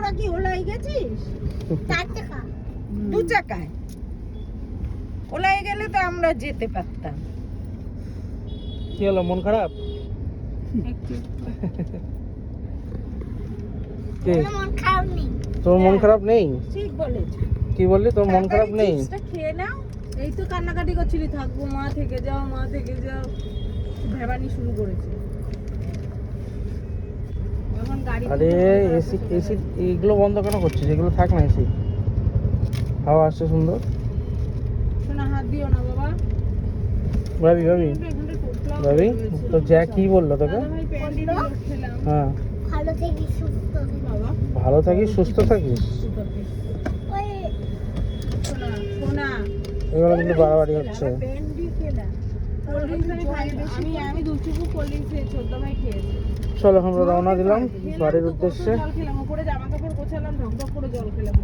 তোরা কি ওলাই গেছিস? 4 টাকা 2 চাকায় ওলাই গেলে তো আমরা যেতে পারতাম। কি হলো, মন খারাপ? কি মন খারাপ নেই। তোর মন খারাপ নেই? ঠিক বলেছ। কি বললি, তোর মন খারাপ নেই? চিপসটা খেয়ে নাও। এই তো কান্নাকাটি করছিলি, থাকবো মা থেকে যাও মা থেকে যাও, ভেবানি শুরু করেছে এখন গাড়ি। আরে এসি এসি এইগুলো বন্ধ কেন করছিস? এগুলো থাক না, এসি হাওয়া আসছে সুন্দর। শোনা হাত দিও না বাবা। ভাবি ভাবি ভাবি তো যা কি বললো তোকে? হ্যাঁ, ভালো থেকে সুস্থ বাবা ভালো থাকিস সুস্থ থাকিস। ওই শোনা শোনা এগুলো কিন্তু বাড়াবাড়ি হচ্ছে। আমি দুচুকু কোল্ড ড্রিঙ্কস খেয়েছি, ছোট ভাই খেয়েছে। চলো আমরা রওনা দিলাম বাড়ির উদ্দেশ্যে। জল খেলাম, উপরে জামা কাপড় গোছালাম, ঢক ঢক করে জল খেলাম।